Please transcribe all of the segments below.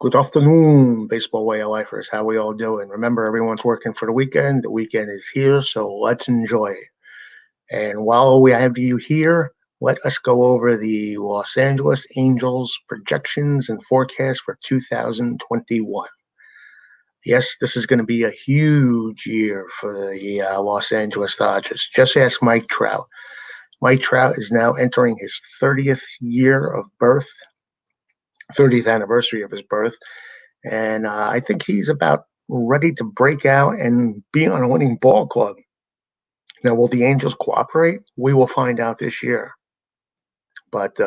Good afternoon, baseball way of lifers. How we all doing? Remember, everyone's working for the weekend. The weekend is here, so let's enjoy it. And while we have you here, let us go over the Los Angeles Angels projections and forecast for 2021. Yes, this is going to be a huge year for the Los Angeles Dodgers. Just ask Mike Trout. Mike Trout is now entering his 30th year of birth, 30th anniversary of his birth. And I think he's about ready to break out and be on a winning ball club. Now, will the Angels cooperate? We will find out this year. But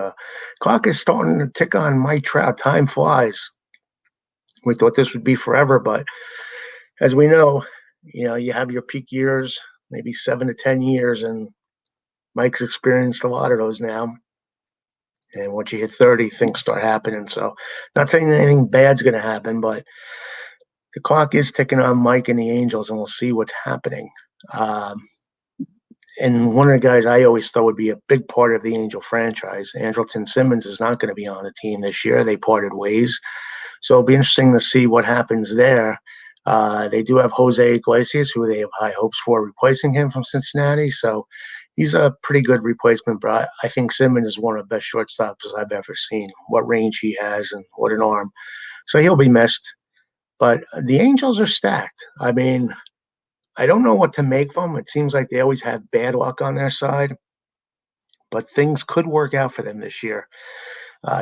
clock is starting to tick on Mike Trout. Time flies. We thought this would be forever, but as we know, you have your peak years, maybe 7 to 10 years, and Mike's experienced a lot of those now. And once you hit 30, things start happening. So, not saying that anything bad's going to happen, but the clock is ticking on Mike and the Angels, and we'll see what's happening. And one of the guys I always thought would be a big part of the Angel franchise, Angelton Simmons, is not going to be on the team this year. They parted ways. So it'll be interesting to see what happens there. They do have Jose Iglesias, who they have high hopes for replacing him from Cincinnati. So he's a pretty good replacement, but I think Simmons is one of the best shortstops I've ever seen. What range he has and what an arm. So he'll be missed. But the Angels are stacked. I mean, I don't know what to make of them. It seems like they always have bad luck on their side, but things could work out for them this year.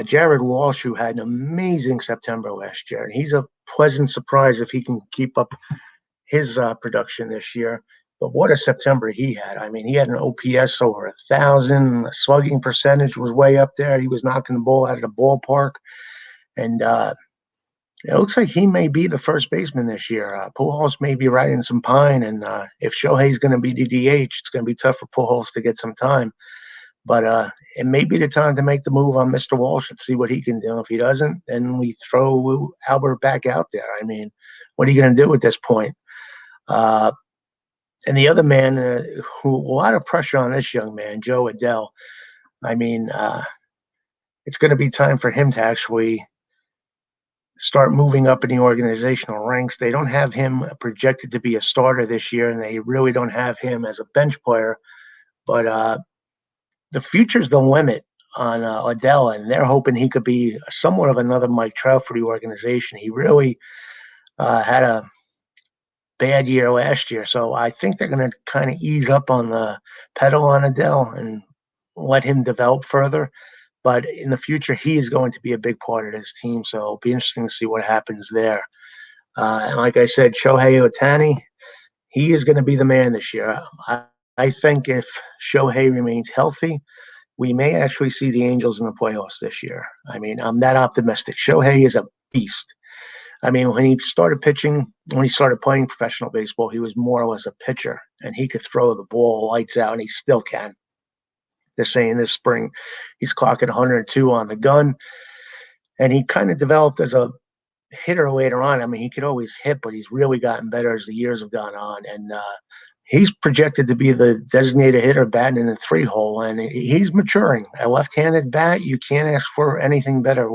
Jared Walsh, who had an amazing September last year, and he's a pleasant surprise if he can keep up his production this year. But what a September he had. I mean, he had an OPS over 1,000. The slugging percentage was way up there. He was knocking the ball out of the ballpark. And it looks like he may be the first baseman this year. Pujols may be riding some pine, and if Shohei's going to be the DH, it's going to be tough for Pujols to get some time. But it may be the time to make the move on Mr. Walsh and see what he can do. If he doesn't, then we throw Albert back out there. I mean, what are you going to do at this point? And the other man, who a lot of pressure on this young man, Joe Adell. I mean, it's going to be time for him to actually start moving up in the organizational ranks. They don't have him projected to be a starter this year, and they really don't have him as a bench player. But the future's the limit on Adele, and they're hoping he could be somewhat of another Mike Trout for the organization. He really had a bad year last year, so I think they're going to kind of ease up on the pedal on Adele and let him develop further. But in the future, he is going to be a big part of this team, so it'll be interesting to see what happens there. And like I said, Shohei Ohtani, he is going to be the man this year. I think if Shohei remains healthy, we may actually see the Angels in the playoffs this year. I mean, I'm that optimistic. Shohei is a beast. I mean, when he started playing professional baseball, he was more or less a pitcher, and he could throw the ball lights out, and he still can. They're saying this spring he's clocking 102 on the gun, and he kind of developed as a hitter later on. I mean, he could always hit, but he's really gotten better as the years have gone on, and he's projected to be the designated hitter batting in the 3-hole, and he's maturing. A left-handed bat, you can't ask for anything better.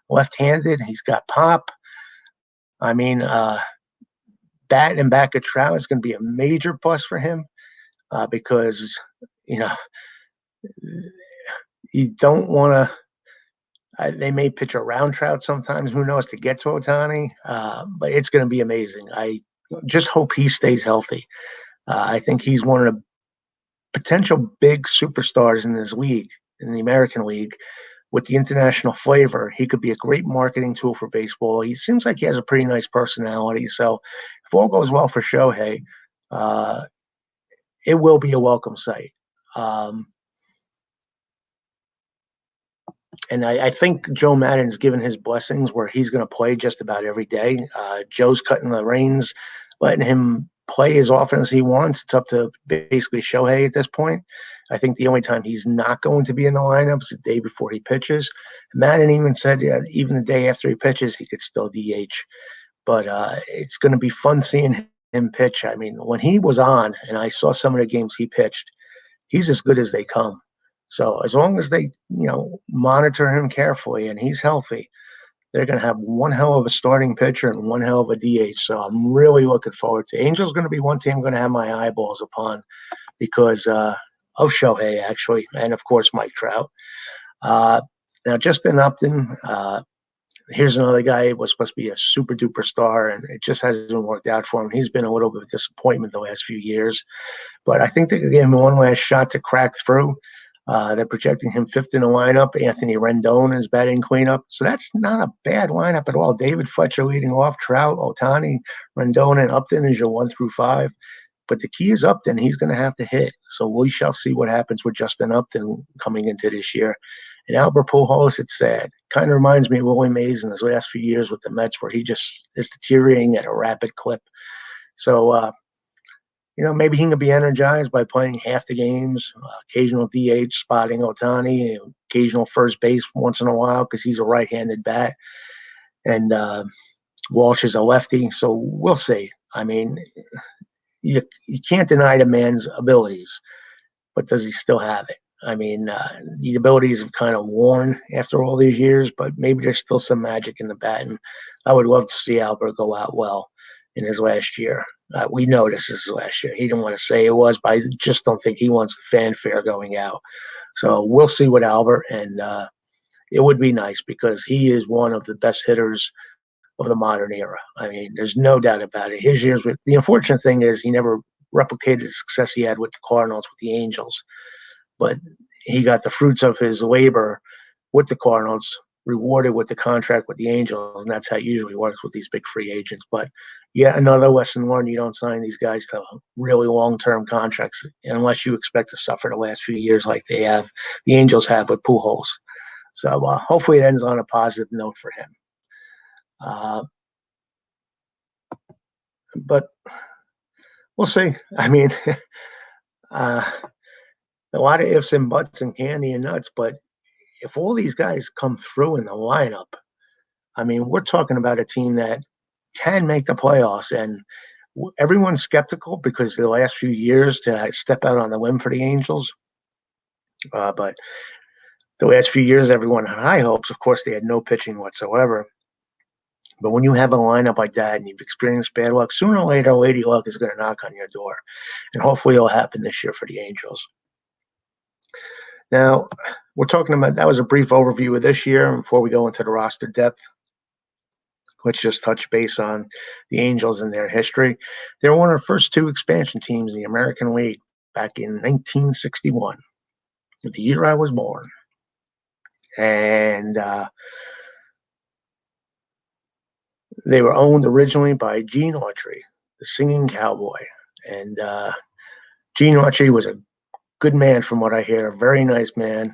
Left-handed, he's got pop. I mean, bat and back of Trout is going to be a major plus for him because, you don't want to. They may pitch around Trout sometimes, who knows, to get to Ohtani, but it's going to be amazing. I just hope he stays healthy. I think he's one of the potential big superstars in this league, in the American League. With the international flavor, he could be a great marketing tool for baseball. He seems like he has a pretty nice personality. So if all goes well for Shohei, it will be a welcome sight. And I think Joe Maddon's given his blessings where he's going to play just about every day. Joe's cutting the reins, letting him play as often as he wants. It's up to basically Shohei at this point. I think the only time he's not going to be in the lineup is the day before he pitches. Madden even said even the day after he pitches, he could still DH. But it's going to be fun seeing him pitch. I mean, when he was on and I saw some of the games he pitched, he's as good as they come. So as long as they, monitor him carefully and he's healthy, they're going to have one hell of a starting pitcher and one hell of a DH. So I'm really looking forward to Angels. Going to be one team I'm going to have my eyeballs upon because of Shohei, actually, and of course Mike Trout. Now, Justin Upton, here's another guy who was supposed to be a super duper star, and it just hasn't worked out for him. He's been a little bit of a disappointment the last few years, but I think they could give him one last shot to crack through. They're projecting him fifth in the lineup. Anthony Rendon is batting cleanup. So that's not a bad lineup at all. David Fletcher leading off, Trout, Ohtani, Rendon, and Upton is your 1 through 5. But the key is Upton. He's going to have to hit. So we shall see what happens with Justin Upton coming into this year. And Albert Pujols, it's sad. Kind of reminds me of Willie Mays in his last few years with the Mets, where he just is deteriorating at a rapid clip. So, maybe he can be energized by playing half the games, occasional DH, spotting Ohtani, occasional first base once in a while because he's a right-handed bat. And Walsh is a lefty. So we'll see. I mean, you can't deny the man's abilities, but does he still have it? I mean, the abilities have kind of worn after all these years, but maybe there's still some magic in the bat. And I would love to see Albert go out well in his last year. We know this is his last year. He didn't want to say it was, but I just don't think he wants the fanfare going out. So we'll see with Albert, and it would be nice because he is one of the best hitters of the modern era. I mean, there's no doubt about it. His years the unfortunate thing is he never replicated the success he had with the Cardinals, with the Angels, but he got the fruits of his labor with the Cardinals, rewarded with the contract with the Angels, and that's how it usually works with these big free agents. But another lesson learned: you don't sign these guys to really long-term contracts unless you expect to suffer the last few years like the Angels have with Pujols. So hopefully it ends on a positive note for him. But we'll see. I mean, a lot of ifs and buts and candy and nuts, but if all these guys come through in the lineup, I mean, we're talking about a team that can make the playoffs. And everyone's skeptical because the last few years to step out on the limb for the Angels. But the last few years, everyone had high hopes. Of course, they had no pitching whatsoever. But when you have a lineup like that and you've experienced bad luck, sooner or later, lady luck is going to knock on your door. And hopefully it'll happen this year for the Angels. Now, we're talking about, that was a brief overview of this year. And before we go into the roster depth, let's just touch base on the Angels and their history. They were one of the first 2 expansion teams in the American League back in 1961, the year I was born. And they were owned originally by Gene Autry, the singing cowboy. And Gene Autry was a good man from what I hear, a very nice man,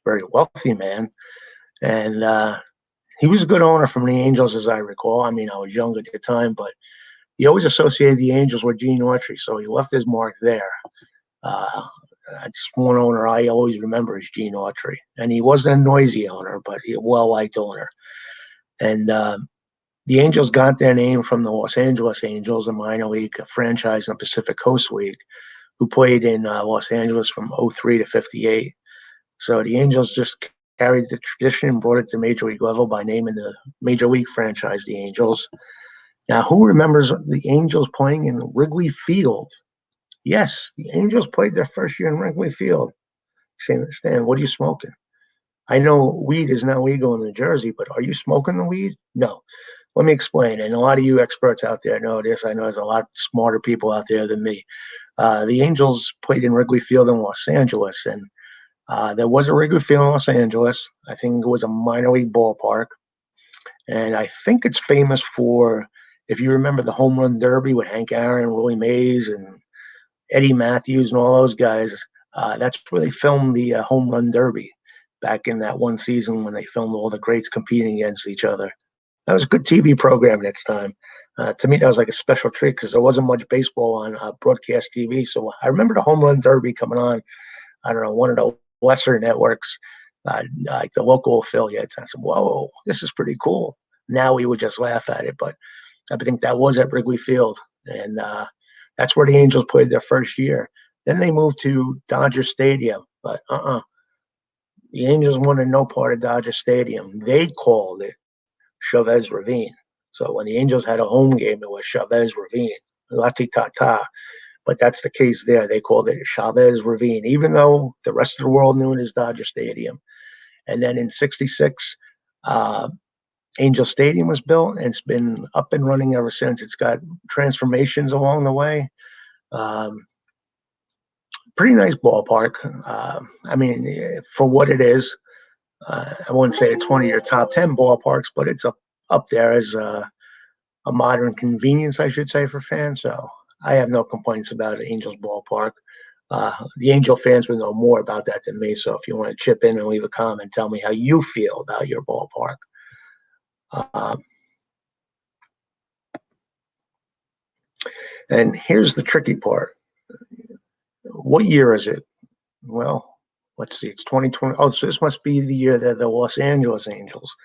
very wealthy man. And he was a good owner from the Angels, as I recall. I mean, I was young at the time, but he always associated the Angels with Gene Autry, so he left his mark there. That's one owner I always remember is Gene Autry. And he wasn't a noisy owner, but a well-liked owner. And the Angels got their name from the Los Angeles Angels, a minor league franchise in the Pacific Coast League, who played in Los Angeles from 03 to 58. So the Angels just carried the tradition and brought it to major league level by naming the major league franchise the Angels. Now, who remembers the Angels playing in Wrigley Field? Yes, the Angels played their first year in Wrigley Field. Stan, what are you smoking? I know weed is now legal in New Jersey, but are you smoking the weed? No. Let me explain. And a lot of you experts out there know this. I know there's a lot smarter people out there than me. The Angels played in Wrigley Field in Los Angeles, and there was a Wrigley Field in Los Angeles. I think it was a minor league ballpark. And I think it's famous for, if you remember the home run derby with Hank Aaron, Willie Mays, and Eddie Matthews and all those guys, that's where they filmed the home run derby back in that one season when they filmed all the greats competing against each other. That was a good TV program at its time. To me, that was like a special treat because there wasn't much baseball on broadcast TV. So I remember the home run derby coming on, I don't know, one of the lesser networks, like the local affiliates. I said, whoa, this is pretty cool. Now we would just laugh at it. But I think that was at Wrigley Field. And that's where the Angels played their first year. Then they moved to Dodger Stadium. But the Angels wanted no part of Dodger Stadium. They called it Chavez Ravine. So when the Angels had a home game, it was Chavez Ravine, la-ti-ta-ta. But that's the case there. They called it Chavez Ravine, even though the rest of the world knew it as Dodger Stadium. And then in '66, Angel Stadium was built, and it's been up and running ever since. It's got transformations along the way. Pretty nice ballpark. I mean, for what it is, I wouldn't say it's one of your top 10 ballparks, but it's up there as a modern convenience, I should say, for fans. So I have no complaints about Angels ballpark. The Angel fans would know more about that than me. So if you want to chip in and leave a comment, tell me how you feel about your ballpark. And here's the tricky part. What year is it? Well, let's see. It's 2020. Oh, so this must be the year that the Los Angeles Angels,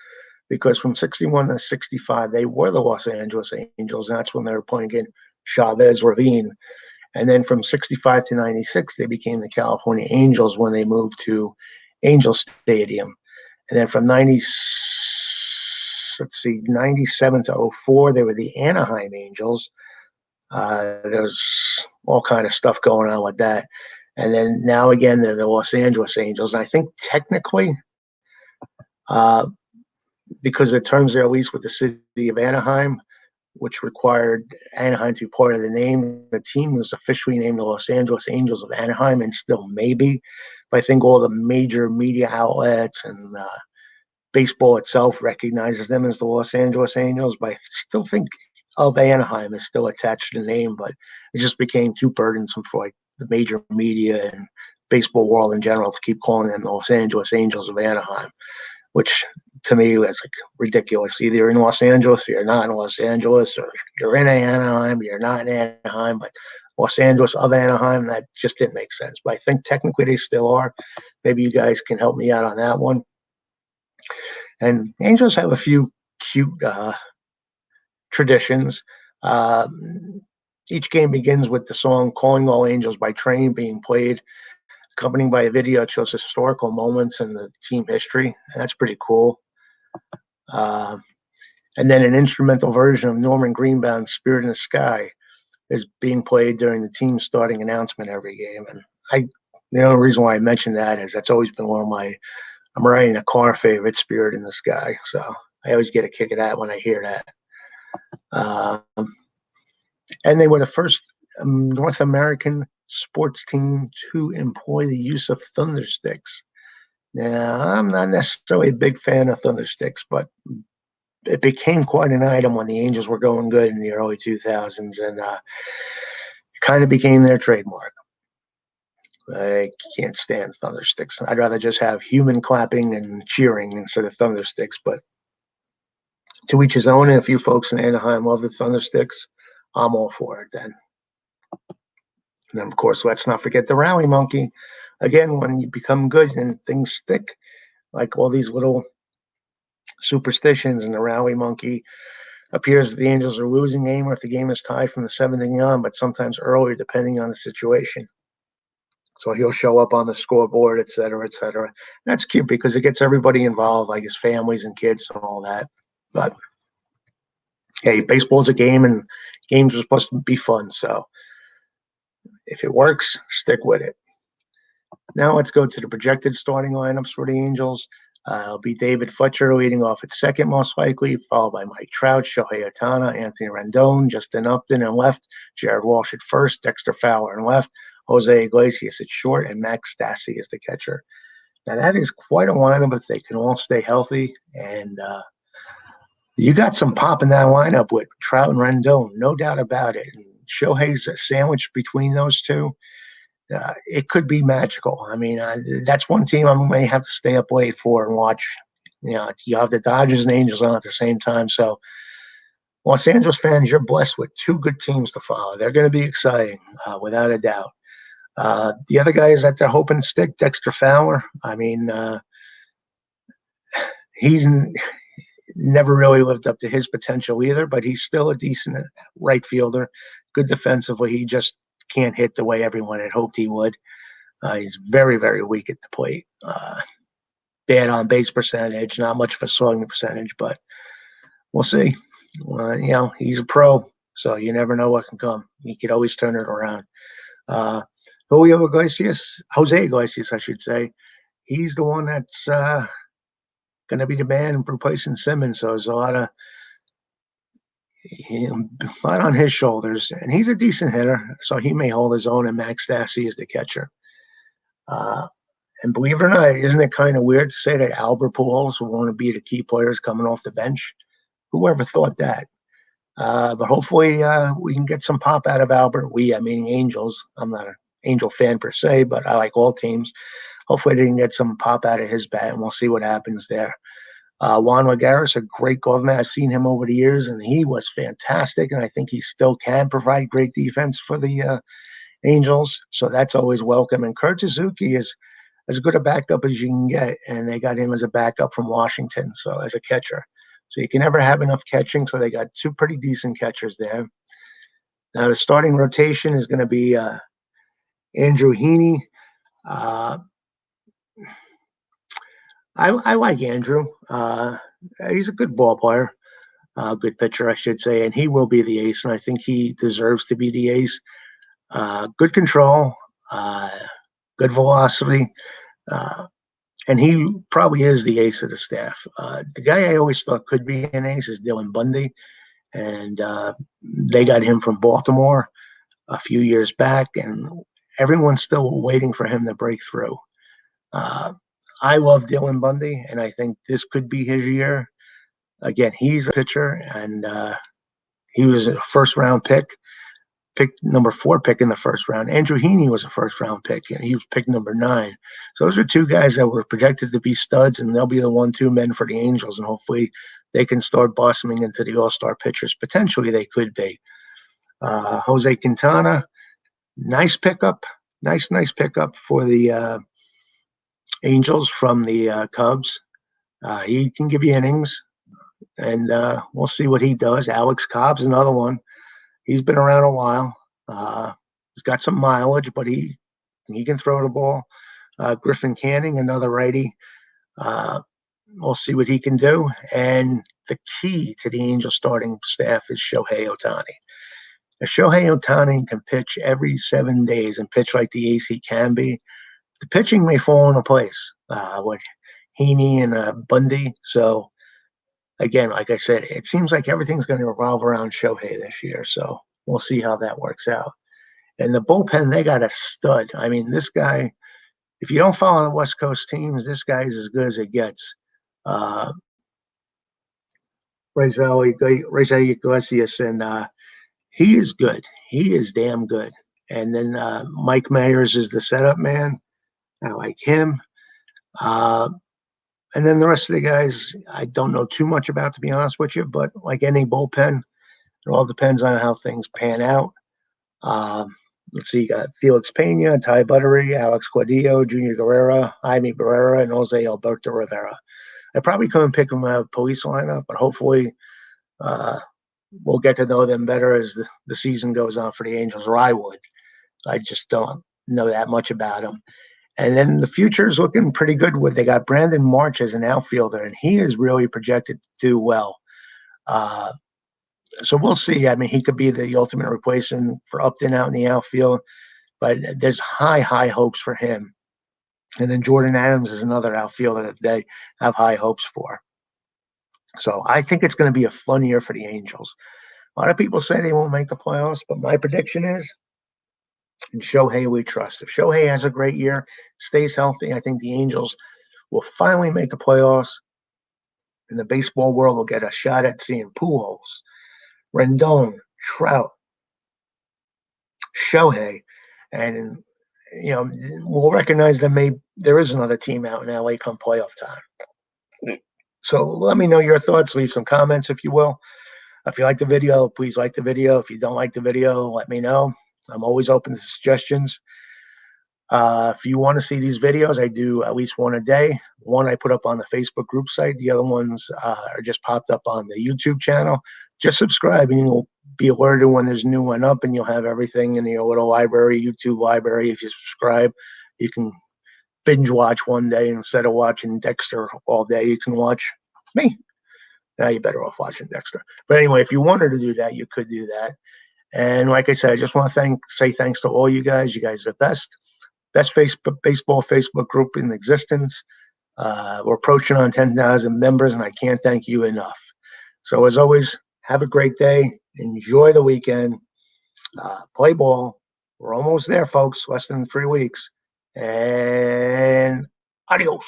because from 61 to 65, they were the Los Angeles Angels. And that's when they were playing in Chavez Ravine. And then from 65 to 96, they became the California Angels when they moved to Angel Stadium. And then from 97 to 04, they were the Anaheim Angels. There's all kind of stuff going on with that. And then now again, they're the Los Angeles Angels. And I think technically, because of terms of their lease with the city of Anaheim, which required Anaheim to be part of the name, the team was officially named the Los Angeles Angels of Anaheim, and still maybe. But I think all the major media outlets and baseball itself recognizes them as the Los Angeles Angels. But I still think of Anaheim is still attached to the name, but it just became too burdensome for like the major media and baseball world in general to keep calling them the Los Angeles Angels of Anaheim, which to me was like ridiculous. Either you're in Los Angeles or you're not in Los Angeles, or you're in Anaheim, you're not in Anaheim, but Los Angeles of Anaheim, that just didn't make sense. But I think technically they still are. Maybe you guys can help me out on that one. And Angels have a few cute traditions. Each game begins with the song Calling All Angels by Train being played, accompanied by a video that shows historical moments in the team history. And that's pretty cool. And then an instrumental version of Norman Greenbaum's Spirit in the Sky is being played during the team's starting announcement every game. And the only reason why I mention that is that's always been one of my, I'm riding a car favorite, Spirit in the Sky. So I always get a kick of that when I hear that. And they were the first North American sports team to employ the use of thundersticks. Now, I'm not necessarily a big fan of thundersticks, but it became quite an item when the Angels were going good in the early 2000s, and it kind of became their trademark. I can't stand thundersticks. I'd rather just have human clapping and cheering instead of thundersticks, but to each his own. And if you folks in Anaheim love the thundersticks, I'm all for it then. And then, of course, let's not forget the rally monkey. Again, when you become good and things stick, like all these little superstitions, and the rally monkey appears that the Angels are losing game or if the game is tied from the seventh inning on, but sometimes earlier, depending on the situation. So he'll show up on the scoreboard, et cetera, et cetera. That's cute because it gets everybody involved, like his families and kids and all that. But hey, baseball's a game, and games are supposed to be fun. So if it works, stick with it. Now let's go to the projected starting lineups for the Angels. It'll be David Fletcher leading off at second, most likely, followed by Mike Trout, Shohei Ohtani, Anthony Rendon, Justin Upton in left, Jared Walsh at first, Dexter Fowler in left, Jose Iglesias at short, and Max Stassi as the catcher. Now, that is quite a lineup if they can all stay healthy. And you got some pop in that lineup with Trout and Rendon, no doubt about it. And Shohei's sandwich between those two. It could be magical. I mean, that's one team I may have to stay up late for and watch. You know, you have the Dodgers and Angels on at the same time. So, Los Angeles fans, you're blessed with two good teams to follow. They're going to be exciting, without a doubt. The other guys that they're hoping to stick, Dexter Fowler. I mean, he's never really lived up to his potential either, but he's still a decent right fielder, good defensively. He just can't hit the way everyone had hoped he would. He's very, very weak at the plate. Bad on base percentage, not much of a slugging percentage, but we'll see. He's a pro, so you never know what can come. He could always turn it around. Uh, Julio Iglesias, Jose Iglesias, I should say. He's the one that's going to be the man replacing Simmons. So there's a lot of on his shoulders, and he's a decent hitter, so he may hold his own. And Max Stassi is the catcher. And believe it or not, isn't it kind of weird to say that Albert Pujols will want to be the key players coming off the bench? Whoever thought that? But hopefully we can get some pop out of Albert. I mean Angels. I'm not an Angel fan per se, but I like all teams. Hopefully they can get some pop out of his bat, and we'll see what happens there. Juan Lagares, a great glove man. I've seen him over the years, and he was fantastic, and I think he still can provide great defense for the Angels, so that's always welcome. And Kurt Suzuki is as good a backup as you can get, and they got him as a backup from Washington, so as a catcher. So you can never have enough catching, so they got two pretty decent catchers there. Now the starting rotation is going to be Andrew Heaney. I like Andrew. He's a good ball player, good pitcher, I should say, and he will be the ace, and I think he deserves to be the ace. Good control, good velocity, and he probably is the ace of the staff. The guy I always thought could be an ace is Dylan Bundy, and they got him from Baltimore a few years back, and everyone's still waiting for him to break through. I love Dylan Bundy, and I think this could be his year. Again, he's a pitcher, and he was a first-round picked number 4 pick in the first round. Andrew Heaney was a first-round pick, and he was picked number 9. So those are two guys that were projected to be studs, and they'll be the 1-2 men for the Angels, and hopefully they can start blossoming into the all-star pitchers. Potentially they could be. Jose Quintana, nice pickup. Nice pickup for the Angels from the Cubs. He can give you innings, and we'll see what he does. Alex Cobb's another one. He's been around a while. He's got some mileage, but he can throw the ball. Griffin Canning, another righty. We'll see what he can do. And the key to the Angels starting staff is Shohei Ohtani. If Shohei Ohtani can pitch every 7 days and pitch like the ace he can be, the pitching may fall into place with Heaney and Bundy. So, again, like I said, it seems like everything's going to revolve around Shohei this year. So we'll see how that works out. And the bullpen, they got a stud. I mean, this guy, if you don't follow the West Coast teams, this guy is as good as it gets. Raisel Iglesias, and he is good. He is damn good. And then Mike Mayers is the setup man. I like him. And then the rest of the guys, I don't know too much about, to be honest with you, but like any bullpen, it all depends on how things pan out. Let's see, you got Felix Pena, Ty Buttery, Alex Guadillo, Junior Guerrera, Jaime Barrera, and Jose Alberto Rivera. I probably couldn't pick them out of police lineup, but hopefully we'll get to know them better as the season goes on for the Angels, or I would. I just don't know that much about them. And then the future is looking pretty good. They got Brandon March as an outfielder, and he is really projected to do well. So we'll see. I mean, he could be the ultimate replacement for Upton out in the outfield, but there's high hopes for him. And then Jordan Adams is another outfielder that they have high hopes for. So I think it's going to be a fun year for the Angels. A lot of people say they won't make the playoffs, but my prediction is, in Shohei we trust. If Shohei has a great year, stays healthy, I think the Angels will finally make the playoffs, and the baseball world will get a shot at seeing Pujols, Rendon, Trout, Shohei, and we'll recognize that there is another team out in LA come playoff time. So let me know your thoughts. Leave some comments if you will. If you like the video, please like the video. If you don't like the video, let me know. I'm always open to suggestions. If you want to see these videos, I do at least one a day. One I put up on the Facebook group site. The other ones are just popped up on the YouTube channel. Just subscribe and you'll be alerted when there's a new one up, and you'll have everything in your little library, YouTube library. If you subscribe, you can binge watch one day instead of watching Dexter all day. You can watch me. Now you're better off watching Dexter. But anyway, if you wanted to do that, you could do that. And like I said, I just want to say thanks to all you guys. You guys are the best baseball Facebook group in existence. We're approaching on 10,000 members, and I can't thank you enough. So as always, have a great day. Enjoy the weekend. Play ball. We're almost there, folks. Less than 3 weeks. And adios.